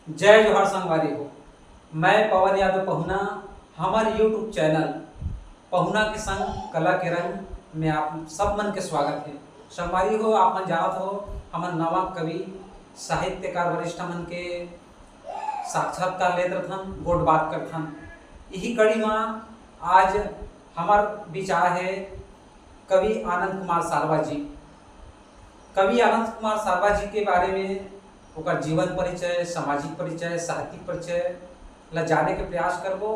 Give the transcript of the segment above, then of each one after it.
जय जोहार संगवारी हो। मैं पवन यादव पहुना हमारे यूट्यूब चैनल पहुना के संग कला के रंग में आप सब मन के स्वागत है। संगवारी हो, आप मन जानत हो हमन नवा कवि साहित्यकार वरिष्ठ मन के साक्षात्कार लेत रहथन, गोट बात करथन। यही कड़ी में आज हमार विचार है कवि आनंद कुमार सारवा जी। कवि आनंद कुमार सारवा जी के बारे में ओकर जीवन परिचय, सामाजिक परिचय, साहित्यिक परिचय ला जाने के प्रयास करबो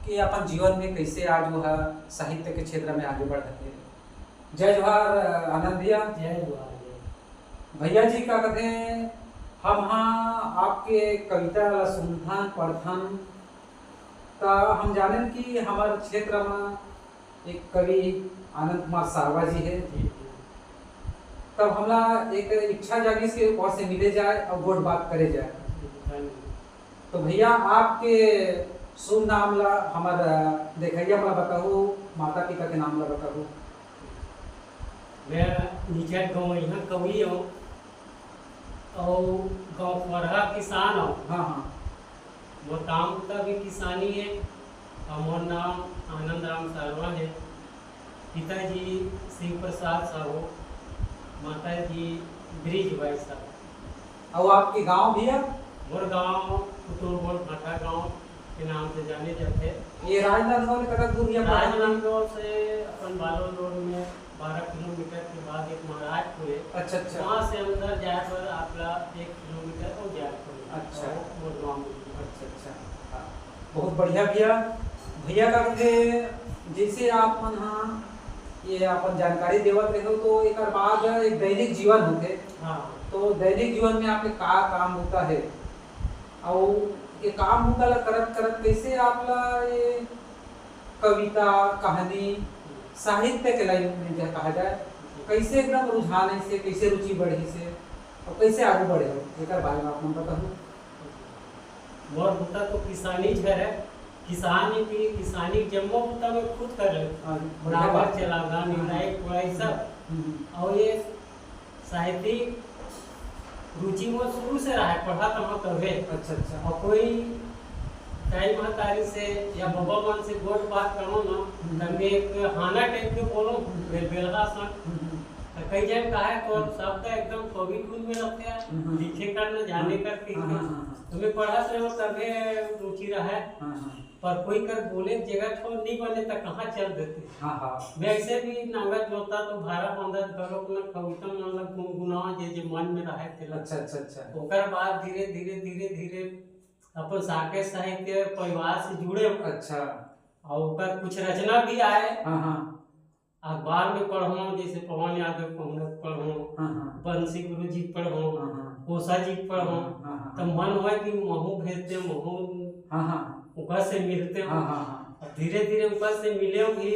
कि अपन जीवन में कैसे आज वो है साहित्य के क्षेत्र में आगे बढ़ सके। जय जोहार आनंद भैया। जय जोहार भैया जी का कहते हम हाँ आपके कविता ला सुनथन पढ़थन तो हम जाने कि हमारे क्षेत्र में एक कवि आनंद कुमार सारवा जी है। तब हमला एक इच्छा जागी से और से मिले जाए और गोट बात करे जाए। तो भैया आपके शुभ नाम ला हमारा देखैया मला बताओ, माता पिता के नाम ला बताओ। मैं निचट गाँव यहाँ कवि हूँ और गाँव पढ़ा किसान हूँ। हाँ हाँ। वो काम का भी किसानी है और मोर नाम आनंद राम सारवा है। पिताजी शिव प्रसाद साहू, माता जी ब्रिज बाई साहब। और आपके गांव भैया? मोर गाँव कुतुरगढ़ भाटा गाँव के नाम से जाने जाते। ये राजनांदगांव से कतक दूर या राजनांदगांव से अपन बालोद रोड में 12 किलोमीटर के बाद एक महाराजपुर है। अच्छा अच्छा। वहाँ से अंदर जाए पर आपका 1 किलोमीटर हो जाए। अच्छा। मोर गाँव में। अच्छा अच्छा, बहुत बढ़िया भैया। भैया का कहते जैसे आप मन हाँ ये अपन जानकारी देवत रहे हो तो एक बाद एक दैनिक जीवन होते। हाँ। तो दैनिक जीवन में आपके का काम होता है और ये काम होता ला करत करत कैसे आपला ये कविता कहानी साहित्य के लाइन में जो कहा जाए कैसे एकदम रुझान है से कैसे रुचि बढ़ी से और कैसे आगे बढ़े हो एक बारे में आप मन बताओ। मोर बुता तो किसानी घर है। किसानी जम्मो बुता में खुद कर ले। बराबर चलाना निराई कुड़ाई सब। और ये साहित्यिक रुचि वो शुरू से रहा है, पढ़ा तो तबे। अच्छा अच्छा। और कोई कई महतारी से या बाबा मन से गोट बात करो ना तब एक हाना टाइप के बोलो बेलगा सन तो कई जन कहा है तो सब का एकदम कवि खुद में लगते हैं लिखे कर न जाने कर के तुम्हें पढ़ा से तबे रुचि रहा है। पर कोई कर बोले जगह छोड़ नहीं बने तो कहाँ चल देते। हाँ हाँ। वैसे भी नांगत जोता तो भारा बंदत करो ना कविता मन लग गुनगुना जे मन में रहे थे। अच्छा अच्छा अच्छा। ओकर बाद धीरे धीरे धीरे धीरे अपन साके साहित्य परिवार से जुड़े। अच्छा। और ओकर कुछ रचना भी आए। हाँ हाँ। अखबार में पढ़ो जैसे पवन यादव पहुना पढ़ो, बंसी गुरु जी पढ़ो, कोसा जी पढ़ो तो मन हुआ कि महू भेजते महू ऊपर से मिलते हो। धीरे धीरे ऊपर से मिले भी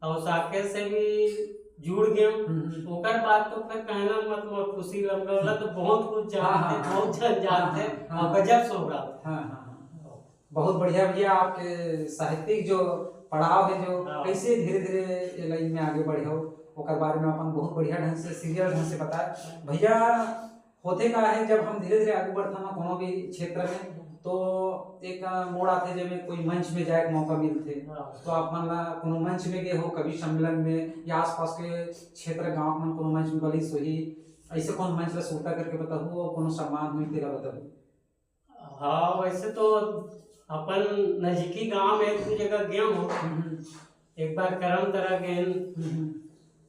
और साके से भी जुड़ गए। ओकर बाद तो फिर कहना मतलब खुशी लगल तो बहुत कुछ जानते बहुत जन जानते और गजब सोहरा। बहुत बढ़िया भैया। आपके साहित्यिक जो पड़ाव है जो कैसे धीरे धीरे ये लाइन में आगे बढ़े हो ओकर बारे में अपन बहुत बढ़िया ढंग से सीरियल ढंग से बताए भैया। होते का है जब हम धीरे धीरे आगे बढ़ते हैं कोनो भी क्षेत्र में तो एक मोड़ आते जब कोई मंच में जाए मौका मिलते तो आप मन कोनो मंच में गए हो कवि सम्मेलन में या आसपास के क्षेत्र गांव में कोनो मंच में बलिस होही ऐसे कौन मंच ला सोटा करके बताओ कोनो सम्मान हुई तेरा बताओ। हाँ वैसे तो अपन नजदीकी गांव में एक जगह गया हूँ। एक बार करम तरह गए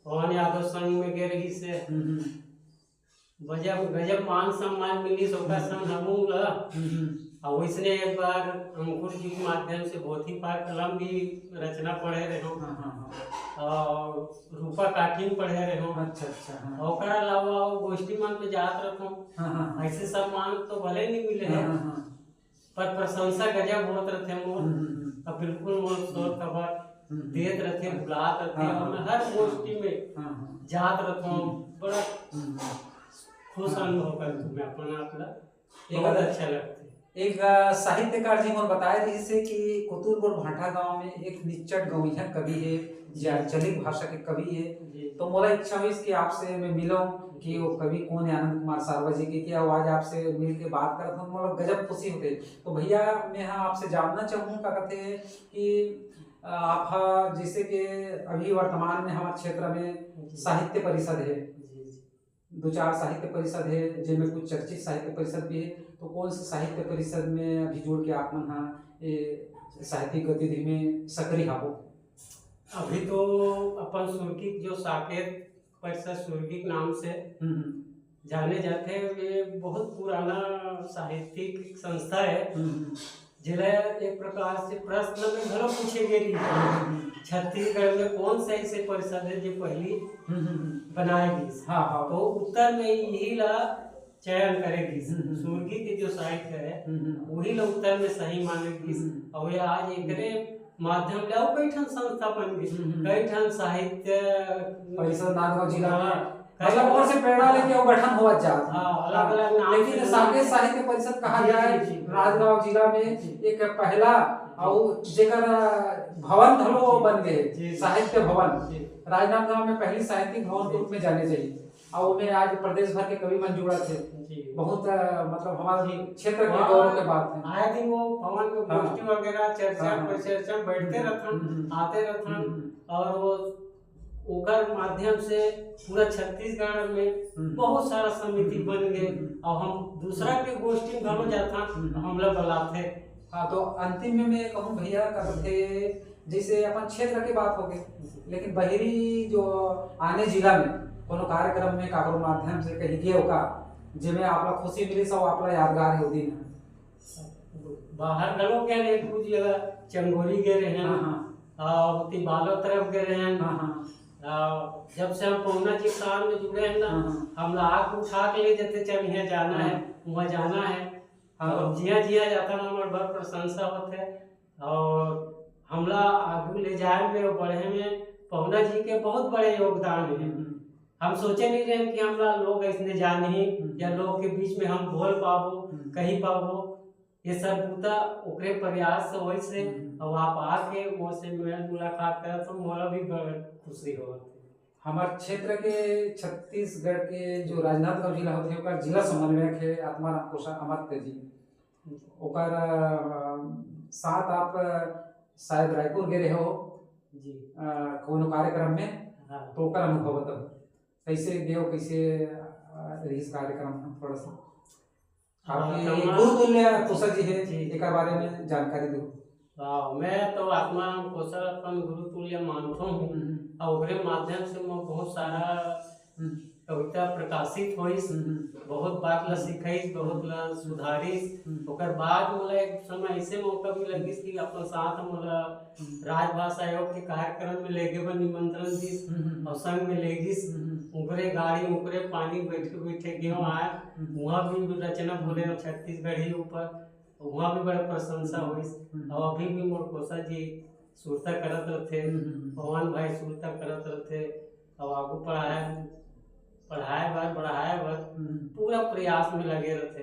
पवन यादव संग में गए रही से गजब मान सम्मान मिली सोका संग हमू ला। और वैसने एक बार अंकुर जी के माध्यम से भोथी पार कलम भी रचना पढ़े रहे हो और रूपा काठिन पढ़े रहे हो। अच्छा अच्छा। और अलावा गोष्ठी मन पे जात रखो ऐसे सम्मान तो भले नहीं मिले हैं पर प्रशंसा गजब होत रहते मोर। अब बिल्कुल मोर शोर खबर देत रहते बुलात रहते और हर गोष्ठी में जात रखो बड़ा खुश अनुभव कर तुम्हें अपना आपला बहुत अच्छा लगता है। एक साहित्यकार जी मोर बताए रही से कि कुतुलपुर भाटा गांव में एक निच्चट गवैया कवि है, चलित भाषा के कवि है। तो मोला इच्छा हुई कि आपसे मैं मिलूं कि वो कवि कौन है, आनंद कुमार सारवा जी की, क्या आज आपसे मिल के बात करता हूँ, मोला गजब खुशी होते। तो भैया मैं हाँ आपसे जानना चाहूँ का कहते हैं कि आप जैसे कि अभी वर्तमान में हमारे क्षेत्र में साहित्य परिषद है, 2-4 साहित्य परिषद है जिनमें कुछ चर्चित साहित्य परिषद भी है। तो कौन से साहित्य परिषद में अभी जोड़ के आप मन हाँ साहित्यिक गतिविधि में सक्रिय हो? अभी तो अपन सुर्खी जो साकेत परिषद सुर्खी नाम से जाने जाते हैं, ये बहुत पुराना साहित्यिक संस्था है जिले एक प्रकार से प्रश्न में घरों पूछे गए छत्तीसगढ़ में कौन सा ऐसे परिषद है जो पहली बनाएगी। हाँ, तो उत्तर में यही ला चयन करेगी, सुर्खी के जो साहित्य है वही ला उत्तर में सही मानेगी। और आज एक माध्यम ले कई ठन संस्था बन गई, कई ठन साहित्य परिषद नांदगांव जिला में मतलब और से प्रेरणा लेके वो गठन हुआ जाता। हाँ, अलग अलग नाम, लेकिन साकेत साहित्य परिषद कहा जाए राजनांदगांव जिला में एक पहला और जेकर भवन धलो बन गए साहित्य भवन, राजनांदगांव में पहली साहित्यिक भवन के रूप में जाने चाहिए। और में आज प्रदेश भर के कवि मन जुड़ा थे, बहुत मतलब हमारे क्षेत्र के गौरव के बात है। आए दिन वो भवन में गोष्ठी वगैरह चर्चा परिचर्चा बैठते रहथन, आते रहथन, और वो ओकर माध्यम से पूरा छत्तीसगढ़ में बहुत सारा समिति बन गए और हम दूसरा के गोष्ठी में घलो जाता हम लोग बुलाते। हाँ, तो अंतिम में मैं कहूँ भैया करते जैसे अपन क्षेत्र की बात हो गई, लेकिन बहरी जो आने जिला में कोनो कार्यक्रम में काकरो माध्यम से कहीं गए होगा जिसमें आपला खुशी मिली सब आपला यादगार है दिन बाहर गलो के एक कुछ जगह चंगोरी गए रहे हैं और तिबालो तरफ गए रहे हैं। जब से हम पहुना जी काम में जुड़े हैं ना, हम आग उठा के ले जाते चल यहाँ जाना है वहाँ जाना है, और जिया जिया जाता ना हमारे बहुत प्रशंसा होते। और हमला आगू ले जाए में और बढ़े में पहुना जी के बहुत बड़े योगदान है। हम सोचे नहीं रहे कि हमरा लोग ऐसे जाने ही या लोग के बीच में हम बोल पाबो कहीं पाबो, ये सब बूता ओकरे प्रयास से होई से। और आप आके मोसे मुलाकात कर तो मोला भी बड़ा खुशी हो। हमारे क्षेत्र के छत्तीसगढ़ के जो राजनांदगांव जिला होते ओकर जिला समन्वयक है आत्माराम कोषा अमर्त्य जी, ओकर साथ आप शायद रायपुर गए हो जी कोनो कार्यक्रम में। हाँ। तो ओकर अनुभव बताओ कैसे गए हो, कैसे रही कार्यक्रम में, थोड़ा सा आपके गुरुतुल्य कोषा जी है एक बारे में जानकारी दो। मैं तो आत्माराम कोषा अपन गुरुतुल्य मानता हूँ और ओकरे माध्यम से मैं बहुत सारा कविता प्रकाशित होइस, बहुत बात ला सिखाइस, बहुत ला सुधारिस। ओकर बाद मोला एक समय ऐसे मौका भी लगिस कि अपन साथ मोला राजभाषा आयोग के कार्यक्रम में लेके बन निमंत्रण दिस और संग में लेगिस। ऊपरे गाड़ी ऊपरे पानी बैठे बैठे गेहूँ आए, वहाँ भी रचना बोले छत्तीसगढ़ी ऊपर, वहाँ भी बड़ा प्रशंसा हुई। और अभी भी मोर कोषा जी सुरता करत रहते, पवन भाई सुरता करत रहते और आगू पढ़ाए बार पूरा प्रयास में लगे रहते।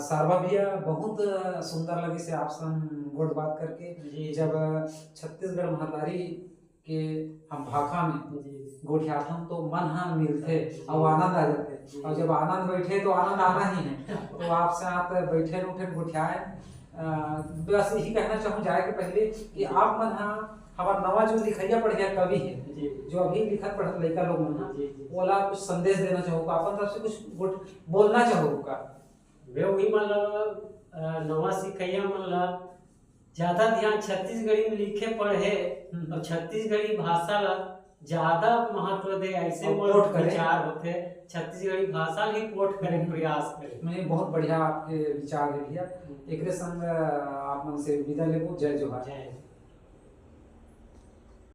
सारवा भैया बहुत सुंदर लगी से आप संग गोड़ बात करके। जब छत्तीसगढ़ महतारी के हम भाखा में गोठियाथन तो मन हाँ मिलते और आनंद आ जाते, और जब आनंद बैठे तो आनंद आना ही है। तो आपसे आप बैठे उठे गोठियाए, बस यही कहना चाहूँ जाए के पहले कि आप मन हाँ हमारा नवा जो लिखैया पढ़ गया कवि है जो अभी लिखत पढ़त लड़का लोग मन बोला कुछ संदेश देना चाहूँगा, अपन तरफ से कुछ बोलना चाहूँगा। वे वही मतलब नवा सिखैया मतलब ज्यादा ध्यान छत्तीसगढ़ी में लिखे पढ़े और छत्तीसगढ़ी भाषा ला ज्यादा महत्व दे, ऐसे विचार होते छत्तीसगढ़ी भाषा ही पोर्ट करे प्रयास करे। मैंने बहुत बढ़िया आपके विचार है भैया। एक संग आप मन से विदा लेबो। जय जोहार।